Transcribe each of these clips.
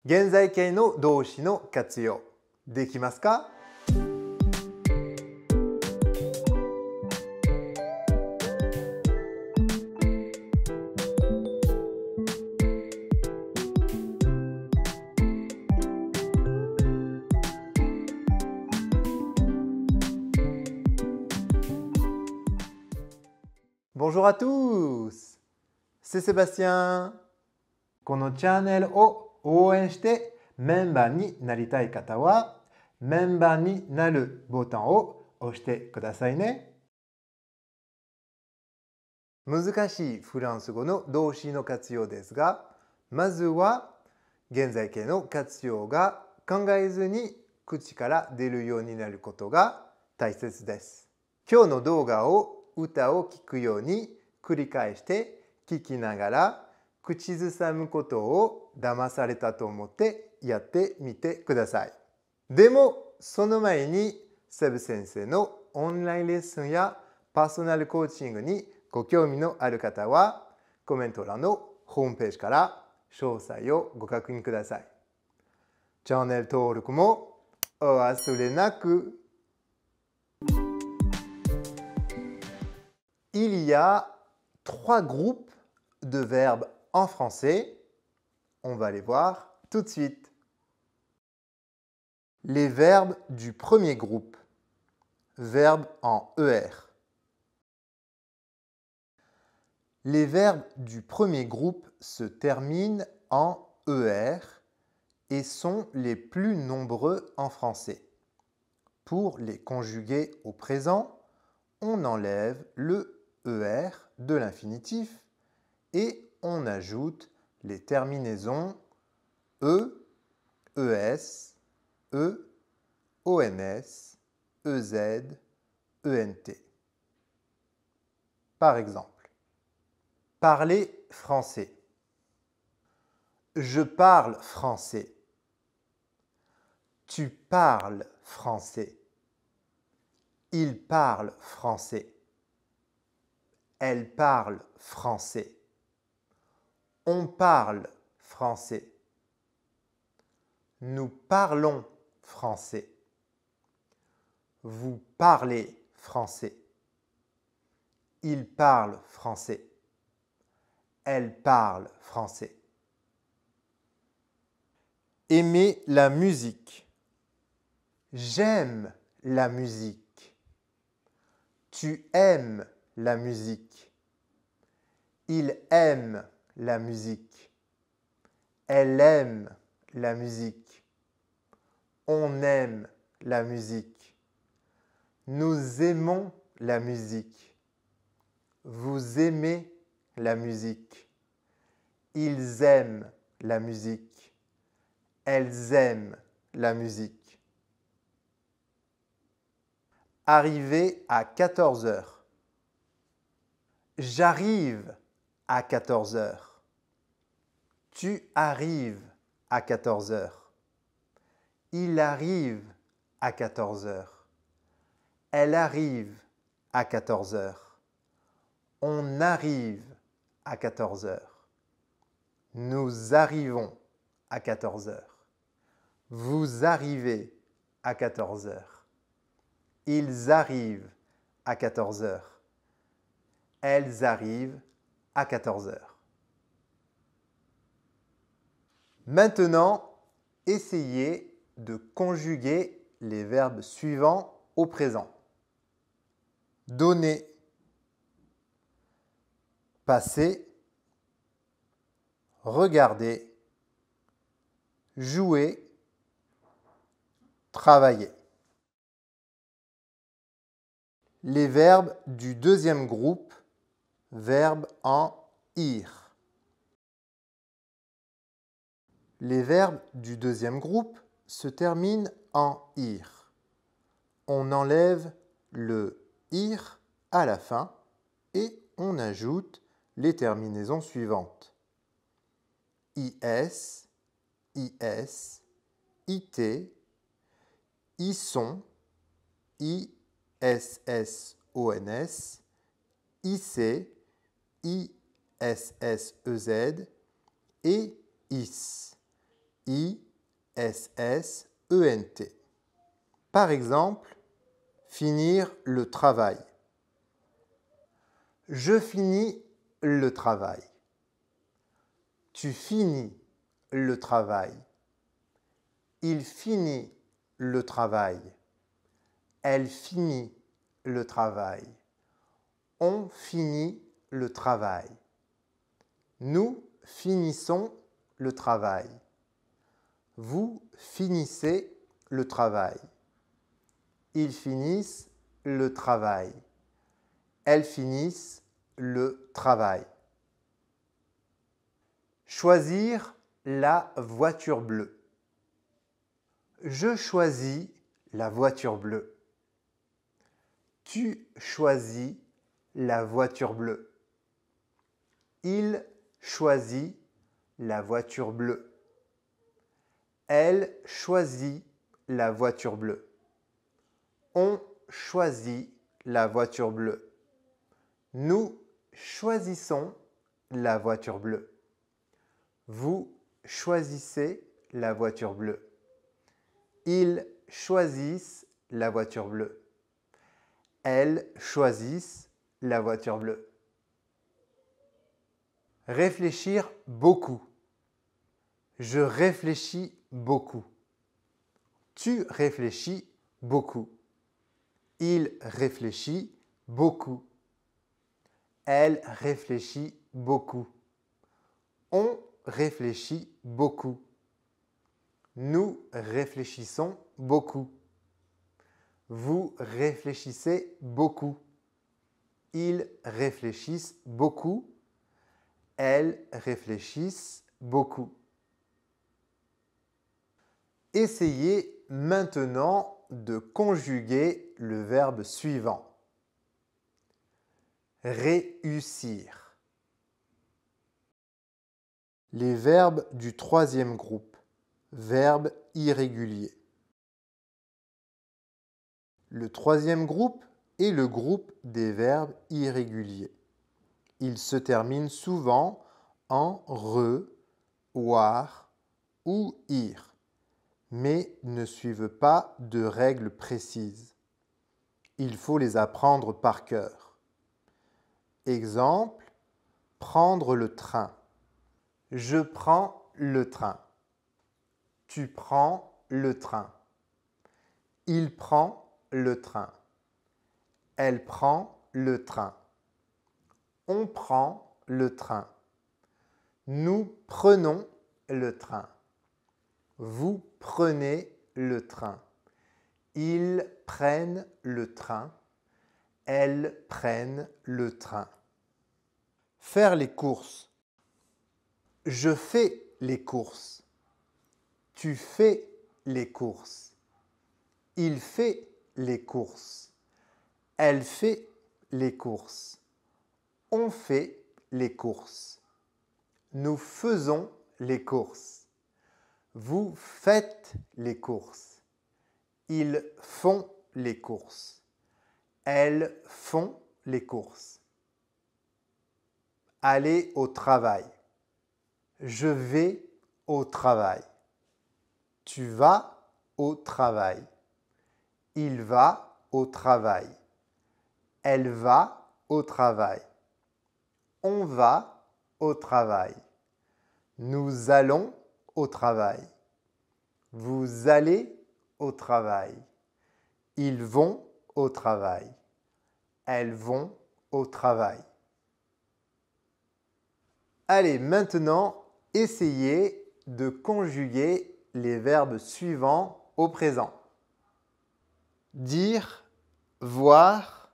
現在形の動詞の活用できますか？Bonjour à tous! C'est Sébastien! このチャンネルを応援してメンバーになりたい方はメンバーになるボタンを押してくださいね。難しいフランス語の動詞の活用ですが、まずは現在形の活用が考えずに口から出るようになることが大切です。今日の動画を歌を聞くように繰り返して聞きながら口ずさむことを騙されたと思ってやってみてください。でもその前にセブ先生のオンラインレッスンやパーソナルコーチングにご興味のある方はコメント欄のホームページから詳細をご確認ください。チャンネル登録もお忘れなく。Il y a 3 groupes de verbes en français. On va les voir tout de suite. Les verbes du premier groupe. Verbes en ER. Les verbes du premier groupe se terminent en ER et sont les plus nombreux en français. Pour les conjuguer au présent, on enlève le ER de l'infinitif et on ajoute les terminaisons E, ES, E, ONS, EZ, ENT. Par exemple, parler français. Je parle français. Tu parles français. Il parle français. Elle parle français. On parle français. Nous parlons français. Vous parlez français. Il parle français. Elle parle français. Aimer la musique. J'aime la musique. Tu aimes la musique. Il aime la musique. Elle aime la musique. On aime la musique. Nous aimons la musique. Vous aimez la musique. Ils aiment la musique. Elles aiment la musique. Arriver à 14 heures. J'arrive à 14 heures. Tu arrives à 14 heures. Il arrive à 14 heures. Elle arrive à 14 heures. On arrive à 14 heures. Nous arrivons à 14 heures. Vous arrivez à 14 heures. Ils arrivent à 14 heures. Elles arrivent à 14 heures. Maintenant, essayez de conjuguer les verbes suivants au présent. Donner, passer, regarder, jouer, travailler. Les verbes du deuxième groupe, verbes en ir. Les verbes du deuxième groupe se terminent en ir. On enlève le ir à la fin et on ajoute les terminaisons suivantes. IS, IS, IT, ISON, ISSONS, IC, ISSEZ et IS, I-S-S-E-N-T. Par exemple, finir le travail. Je finis le travail. Tu finis le travail. Il finit le travail. Elle finit le travail. On finit le travail. Nous finissons le travail. Vous finissez le travail. Ils finissent le travail. Elles finissent le travail. Choisir la voiture bleue. Je choisis la voiture bleue. Tu choisis la voiture bleue. Il choisit la voiture bleue. Elle choisit la voiture bleue. On choisit la voiture bleue. Nous choisissons la voiture bleue. Vous choisissez la voiture bleue. Ils choisissent la voiture bleue. Elles choisissent la voiture bleue. Réfléchir beaucoup. Je réfléchis beaucoup. Tu réfléchis beaucoup. Il réfléchit beaucoup. Elle réfléchit beaucoup. On réfléchit beaucoup. Nous réfléchissons beaucoup. Vous réfléchissez beaucoup. Ils réfléchissent beaucoup. Elles réfléchissent beaucoup. Essayez maintenant de conjuguer le verbe suivant. Réussir. Les verbes du troisième groupe. Verbes irréguliers. Le troisième groupe est le groupe des verbes irréguliers. Ils se terminent souvent en re, war ou ir, mais ne suivent pas de règles précises. Il faut les apprendre par cœur. Exemple, prendre le train. Je prends le train. Tu prends le train. Il prend le train. Elle prend le train. On prend le train. Nous prenons le train. Vous prenez le train. Ils prennent le train. Elles prennent le train. Faire les courses. Je fais les courses. Tu fais les courses. Il fait les courses. Elle fait les courses. On fait les courses. Nous faisons les courses. Vous faites les courses. Ils font les courses. Elles font les courses. Aller au travail. Je vais au travail. Tu vas au travail. Il va au travail. Elle va au travail. On va au travail. Nous allons au travail. Vous allez au travail. Ils vont au travail. Elles vont au travail. Allez, maintenant, essayez de conjuguer les verbes suivants au présent. Dire, voir,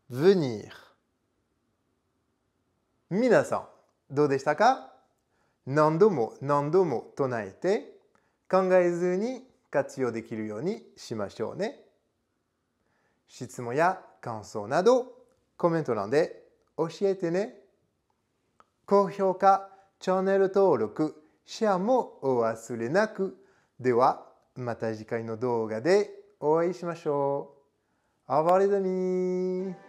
venir. 皆さん、どうでしたか？何度も何度も唱えて考えずに活用できるようにしましょうね。質問や感想などコメント欄で教えてね。高評価、チャンネル登録、シェアもお忘れなく。ではまた次回の動画でお会いしましょう。Au revoir les amis!